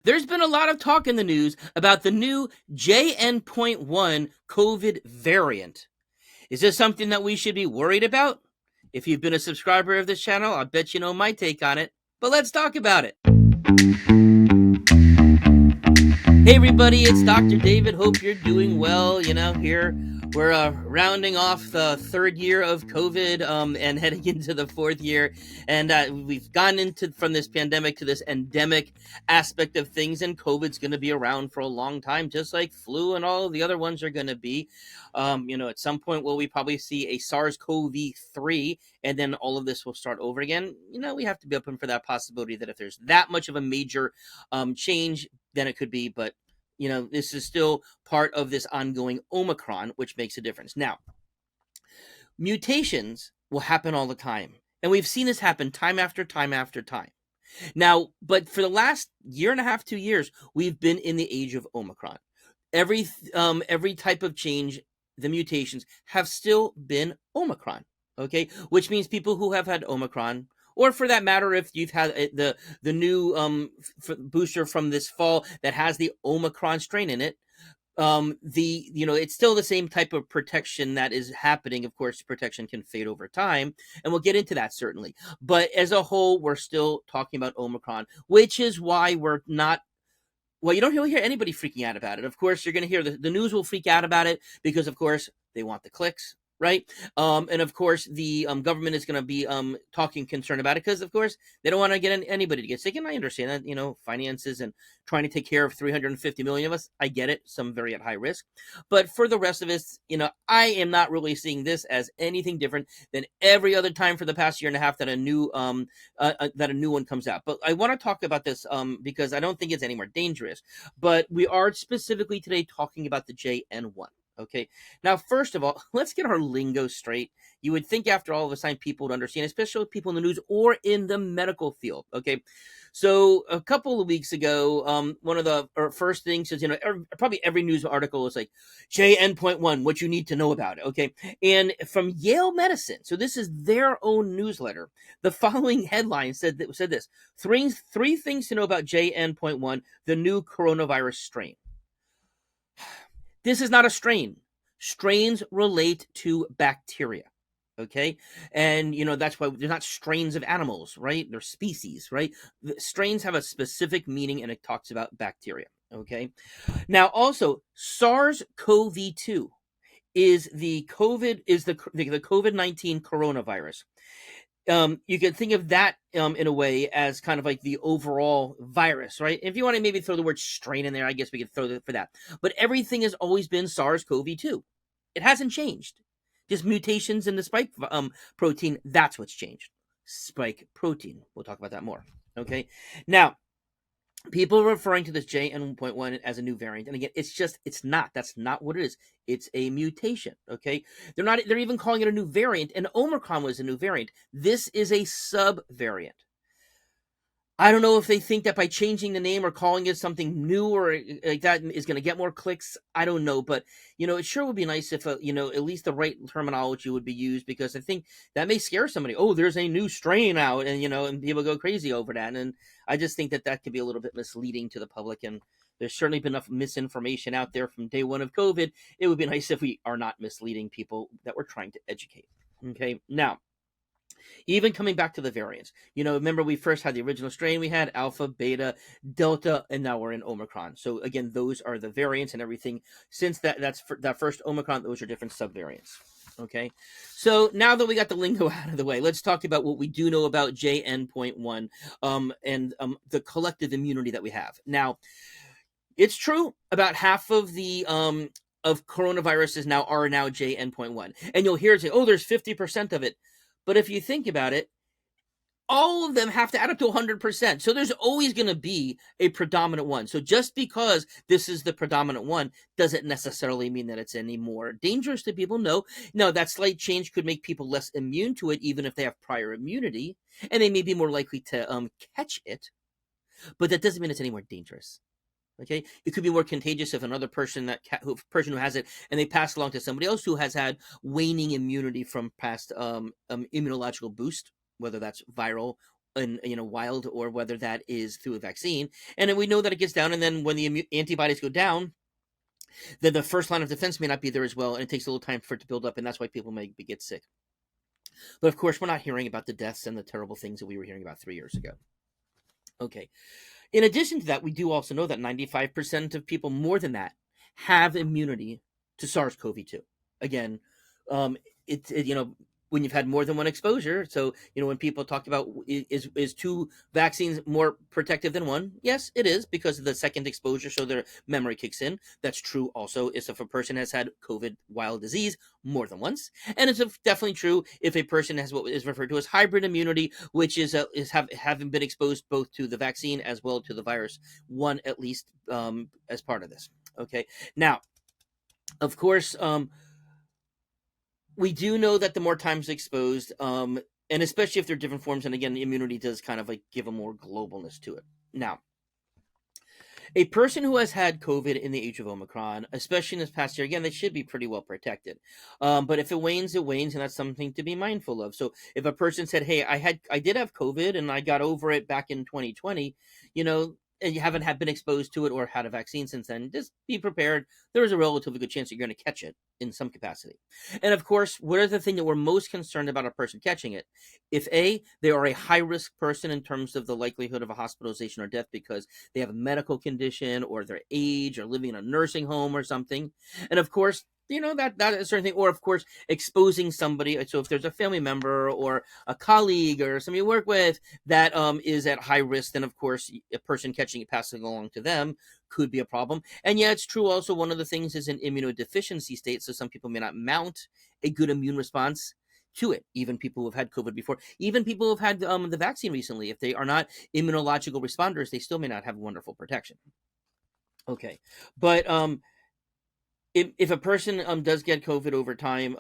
There's been a lot of talk in the news about the new JN.1 COVID variant. Is this something that we should be worried about? If you've been a subscriber of this channel, I bet you know my take on it. But let's talk about it. Hey everybody, it's Dr. David. Hope you're doing well. Here we're rounding off the third year of COVID and heading into the fourth year. And we've gone from this pandemic to this endemic aspect of things, and COVID's going to be around for a long time, just like flu and all of the other ones are going to be. At some point, will we probably see a SARS-CoV-3, and then all of this will start over again? We have to be open for that possibility that if there's that much of a major change, then it could be. But this is still part of this ongoing Omicron, which makes a difference. Now, mutations will happen all the time, and we've seen this happen time after time after time. Now, but for the last year and a half, 2 years, we've been in the age of Omicron. Every type of change, the mutations have still been Omicron. Okay, which means people who have had Omicron, or for that matter, if you've had the new booster from this fall that has the Omicron strain in it, it's still the same type of protection that is happening. Of course, protection can fade over time, and we'll get into that certainly. But as a whole, we're still talking about Omicron, which is why we're not. Well, you don't really hear anybody freaking out about it. Of course, you're going to hear the news will freak out about it because, of course, they want the clicks, right? And of course, the government is going to be talking concern about it because, of course, they don't want to get anybody to get sick. And I understand that, finances and trying to take care of 350 million of us. I get it. Some very at high risk. But for the rest of us, I am not really seeing this as anything different than every other time for the past year and a half that a new one comes out. But I want to talk about this because I don't think it's any more dangerous. But we are specifically today talking about the JN.1. Okay. Now, first of all, let's get our lingo straight. You would think after all of this time people would understand, especially people in the news or in the medical field. Okay. So a couple of weeks ago, one of the first things is, probably every news article is like JN.1, what you need to know about it. Okay. And from Yale Medicine, so this is their own newsletter, the following headline said this: three things to know about JN.1, the new coronavirus strain. This is not a strain. Strains relate to bacteria, okay? And, that's why there's not strains of animals, right? They're species, right? The strains have a specific meaning, and it talks about bacteria, okay? Now, also, SARS-CoV-2 is the COVID-19 coronavirus. You can think of that in a way as kind of like the overall virus, right? If you want to maybe throw the word strain in there, I guess we could throw it for that. But everything has always been SARS-CoV-2. It hasn't changed. Just mutations in the spike protein, that's what's changed. Spike protein. We'll talk about that more. Okay. Now, people are referring to this JN.1 as a new variant. And again, it's not. That's not what it is. It's a mutation, okay? They're even calling it a new variant, and Omicron was a new variant. This is a sub-variant. I don't know if they think that by changing the name or calling it something new or like that is going to get more clicks. I don't know. But, it sure would be nice if, at least the right terminology would be used, because I think that may scare somebody. Oh, there's a new strain out, and, and people go crazy over that. And I just think that could be a little bit misleading to the public. And there's certainly been enough misinformation out there from day one of COVID. It would be nice if we are not misleading people that we're trying to educate. Okay. Now, even coming back to the variants, remember we first had the original strain, we had Alpha, Beta, Delta, and now we're in Omicron. So again, those are the variants, and everything since that first Omicron, those are different subvariants. Okay, so now that we got the lingo out of the way, let's talk about what we do know about JN.1 and the collective immunity that we have. Now, it's true about half of the of coronaviruses are now JN.1, and you'll hear it say, "Oh, there's 50% of it." But if you think about it, all of them have to add up to 100%. So there's always going to be a predominant one. So just because this is the predominant one doesn't necessarily mean that it's any more dangerous to people. No, that slight change could make people less immune to it, even if they have prior immunity, and they may be more likely to catch it. But that doesn't mean it's any more dangerous. Okay, it could be more contagious if another person who has it, and they pass along to somebody else who has had waning immunity from past immunological boost, whether that's viral and wild, or whether that is through a vaccine. And then we know that it gets down, and then when the antibodies go down, then the first line of defense may not be there as well, and it takes a little time for it to build up, and that's why people may get sick. But of course, we're not hearing about the deaths and the terrible things that we were hearing about 3 years ago. Okay. In addition to that, we do also know that 95% of people, more than that, have immunity to SARS-CoV-2. Again, when you've had more than one exposure. So, when people talk about is two vaccines more protective than one? Yes, it is, because of the second exposure, so their memory kicks in. That's true also is if a person has had COVID wild disease more than once. And it's definitely true if a person has what is referred to as hybrid immunity, which is having been exposed both to the vaccine as well to the virus, one at least, as part of this. Okay. Now, of course, we do know that the more times exposed, and especially if they're different forms, and again, the immunity does kind of like give a more globalness to it. Now, a person who has had COVID in the age of Omicron, especially in this past year, again, they should be pretty well protected. But if it wanes, and that's something to be mindful of. So if a person said, "Hey, I did have COVID and I got over it back in 2020," and you haven't been exposed to it or had a vaccine since then, just be prepared. There is a relatively good chance you're going to catch it in some capacity. And of course, what are the thing that we're most concerned about a person catching it? If they are a high-risk person in terms of the likelihood of a hospitalization or death because they have a medical condition or their age or living in a nursing home or something. And of course, that is a certain thing, or of course exposing somebody. So if there's a family member or a colleague or somebody you work with that is at high risk, then of course a person catching it, passing along to them, could be a problem. And yeah, it's true also, one of the things is an immunodeficiency state, so some people may not mount a good immune response to it. Even people who have had COVID before, even people who have had the vaccine recently, if they are not immunological responders, they still may not have wonderful protection. Okay, but if a person does get COVID over time,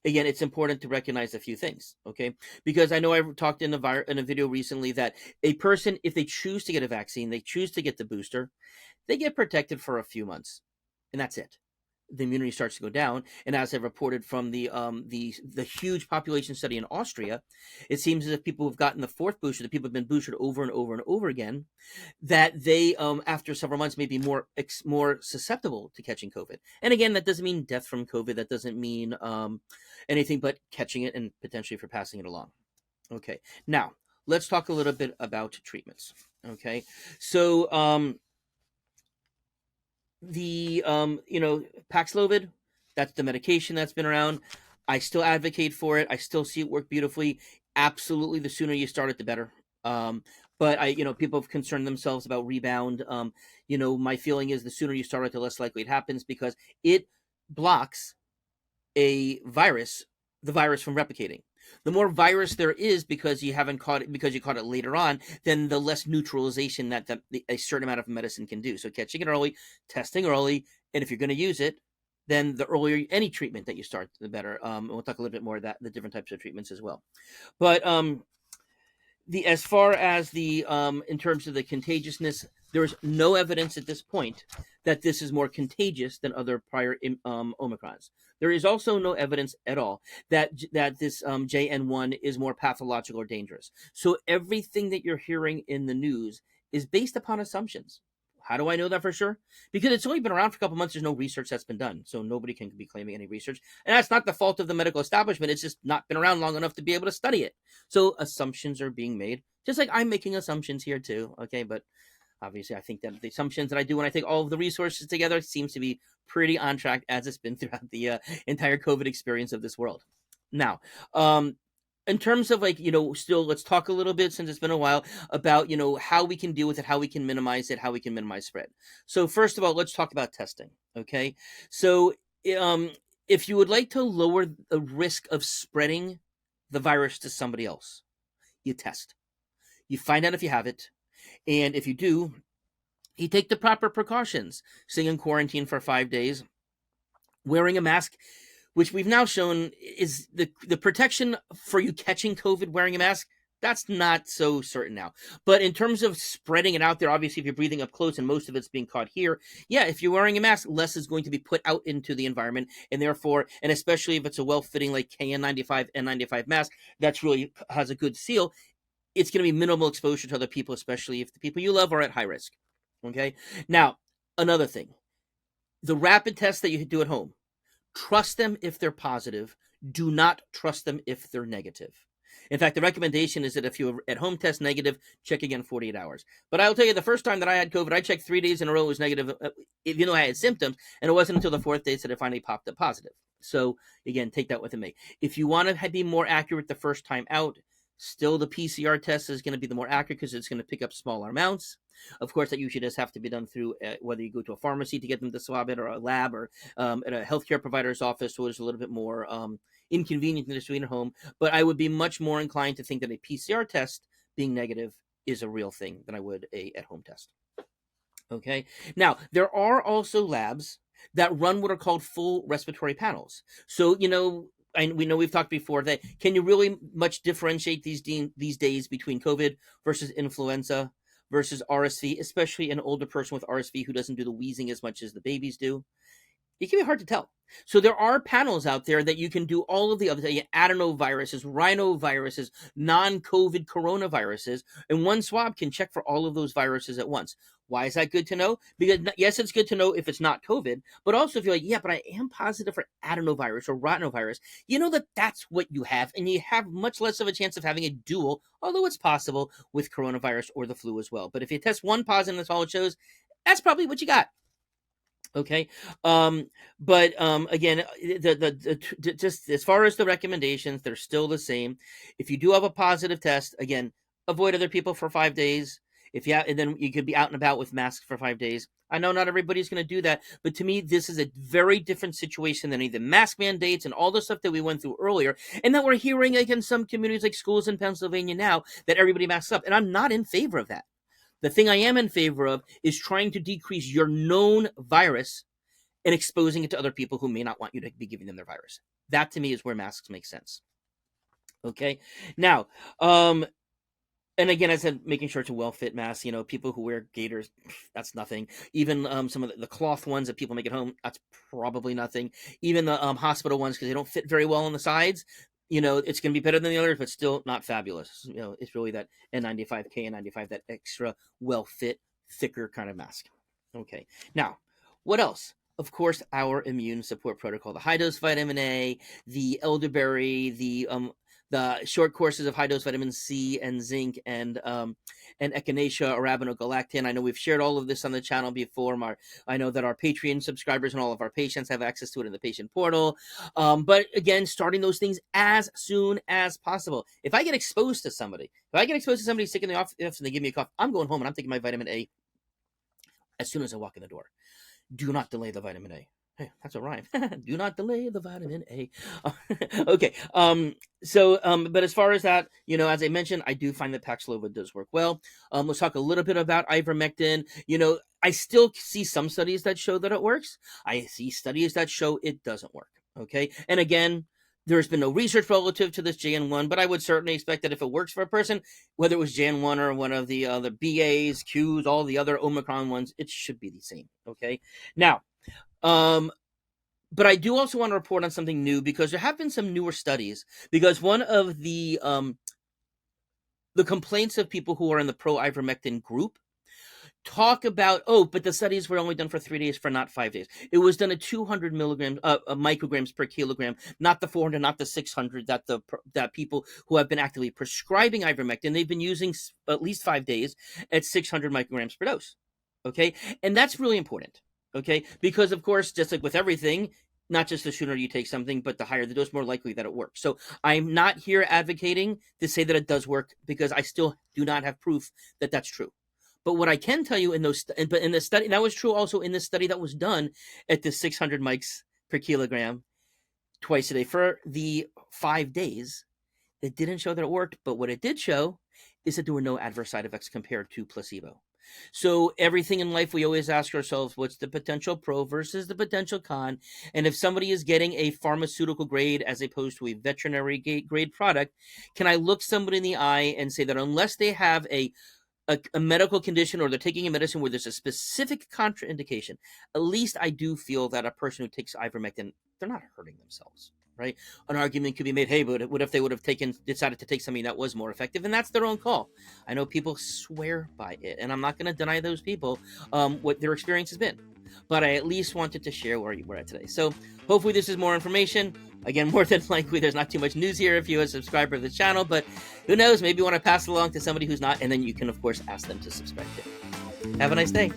again, it's important to recognize a few things, okay? Because I know I talked in a video recently that a person, if they choose to get a vaccine, they choose to get the booster, they get protected for a few months, and that's it. The immunity starts to go down, and as I reported from the huge population study in Austria, it seems as if people who've gotten the fourth booster, the people have been boosted over and over and over again, that they after several months may be more susceptible to catching COVID. And again, that doesn't mean death from COVID. That doesn't mean anything but catching it and potentially for passing it along. Okay, now let's talk a little bit about treatments. Okay, so the Paxlovid, that's the medication that's been around. I still advocate for it. I still see it work beautifully. Absolutely, the sooner you start it, the better. But people have concerned themselves about rebound. My feeling is the sooner you start it, the less likely it happens, because it blocks the virus from replicating. The more virus there is because you caught it later on, then the less neutralization that a certain amount of medicine can do. So catching it early, testing early, and if you're going to use it, then the earlier any treatment that you start, the better. We'll talk a little bit more about the different types of treatments as well. But as far as the in terms of the contagiousness, there's no evidence at this point that this is more contagious than other prior Omicrons. There is also no evidence at all that this JN.1 is more pathological or dangerous. So everything that you're hearing in the news is based upon assumptions. How do I know that for sure? Because it's only been around for a couple months. There's no research that's been done. So nobody can be claiming any research. And that's not the fault of the medical establishment. It's just not been around long enough to be able to study it. So assumptions are being made, just like I'm making assumptions here too. Okay, but obviously I think that the assumptions that I do when I take all of the resources together seems to be pretty on track, as it's been throughout the entire COVID experience of this world. Now, in terms of still, let's talk a little bit, since it's been a while, about how we can deal with it, how we can minimize it, how we can minimize spread. So first of all, let's talk about testing. Okay, so if you would like to lower the risk of spreading the virus to somebody else, you test. You find out if you have it, and if you do, you take the proper precautions. Staying in quarantine for 5 days, wearing a mask, which we've now shown is the protection for you catching COVID wearing a mask. That's not so certain now. But in terms of spreading it out there, obviously, if you're breathing up close and most of it's being caught here, yeah, if you're wearing a mask, less is going to be put out into the environment. And therefore, and especially if it's a well-fitting like KN95, N95 mask, that's really has a good seal, it's going to be minimal exposure to other people, especially if the people you love are at high risk. Okay. Now, another thing, the rapid tests that you do at home, trust them if they're positive. Do not trust them if they're negative. In fact, the recommendation is that if you're at home test negative, check again 48 hours. But I'll tell you, the first time that I had COVID, I checked 3 days in a row, it was negative, even though I had symptoms, and it wasn't until the fourth day that it finally popped up positive. So again, take that with a me. If you want to be more accurate the first time out, still the PCR test is going to be the more accurate because it's going to pick up smaller amounts. Of course, that usually just have to be done through whether you go to a pharmacy to get them to swab it, or a lab, or at a healthcare provider's office, so it's a little bit more inconvenient than just doing it at home. But I would be much more inclined to think that a PCR test being negative is a real thing than I would a at-home test. Okay. Now, there are also labs that run what are called full respiratory panels. So, we know we've talked before that can you really much differentiate these days between COVID versus influenza versus RSV, especially an older person with RSV who doesn't do the wheezing as much as the babies do? It can be hard to tell. So there are panels out there that you can do all of the other adenoviruses, rhinoviruses, non-COVID coronaviruses, and one swab can check for all of those viruses at once. Why is that good to know? Because yes, it's good to know if it's not COVID, but also if you're like, yeah, but I am positive for adenovirus or rhinovirus, you know that that's what you have, and you have much less of a chance of having a dual, although it's possible with coronavirus or the flu as well. But if you test one positive and that's all it shows, that's probably what you got. Okay. But again, just as far as the recommendations, they're still the same. If you do have a positive test, again, avoid other people for 5 days. And then you could be out and about with masks for 5 days. I know not everybody's going to do that, but to me, this is a very different situation than any of the mask mandates and all the stuff that we went through earlier, and that we're hearing like in some communities like schools in Pennsylvania now that everybody masks up, and I'm not in favor of that. The thing I am in favor of is trying to decrease your known virus and exposing it to other people who may not want you to be giving them their virus. That to me is where masks make sense. Okay. Now, and again, I said, making sure it's a well-fit mask. People who wear gaiters, that's nothing. Even some of the cloth ones that people make at home, that's probably nothing. Even the hospital ones, because they don't fit very well on the sides, it's going to be better than the others, but still not fabulous. It's really that N95, KN95, that extra well-fit, thicker kind of mask. Okay. Now, what else? Of course, our immune support protocol, the high-dose vitamin A, the elderberry, the short courses of high-dose vitamin C and zinc, and echinacea, arabinogalactin. I know we've shared all of this on the channel before. I know that our Patreon subscribers and all of our patients have access to it in the patient portal. But again, starting those things as soon as possible. If I get exposed to somebody sick in the office and they give me a cough, I'm going home and I'm taking my vitamin A as soon as I walk in the door. Do not delay the vitamin A. Hey, that's a rhyme. Do not delay the vitamin A. Okay. But as far as that, as I mentioned, I do find that Paxlovid does work well. Let's talk a little bit about ivermectin. I still see some studies that show that it works. I see studies that show it doesn't work. Okay. And again, there's been no research relative to this JN.1, but I would certainly expect that if it works for a person, whether it was JN.1 or one of the other BAs, Qs, all the other Omicron ones, it should be the same. Okay. Now, but I do also want to report on something new, because there have been some newer studies, because one of the complaints of people who are in the pro-ivermectin group talk about, but the studies were only done for 3 days, for not 5 days. It was done at 200 micrograms per kilogram, not the 400, not the 600 that people who have been actively prescribing ivermectin, they've been using at least 5 days at 600 micrograms per dose. Okay. And that's really important. Okay. Because of course, just like with everything, not just the sooner you take something, but the higher the dose, more likely that it works. So I'm not here advocating to say that it does work, because I still do not have proof that that's true. But what I can tell you in the study, that was true also in the study that was done at the 600 mics per kilogram twice a day for the 5 days, it didn't show that it worked. But what it did show is that there were no adverse side effects compared to placebo. So everything in life, we always ask ourselves, what's the potential pro versus the potential con? And if somebody is getting a pharmaceutical grade as opposed to a veterinary grade product, can I look somebody in the eye and say that unless they have a medical condition, or they're taking a medicine where there's a specific contraindication, at least I do feel that a person who takes ivermectin, they're not hurting themselves, right? An argument could be made, hey, but what if they would have decided to take something that was more effective? And that's their own call. I know people swear by it, and I'm not going to deny those people what their experience has been. But I at least wanted to share where we're at today. So hopefully this is more information. Again, more than likely, there's not too much news here if you're a subscriber to the channel, but who knows? Maybe you want to pass it along to somebody who's not, and then you can, of course, ask them to subscribe too. Have a nice day.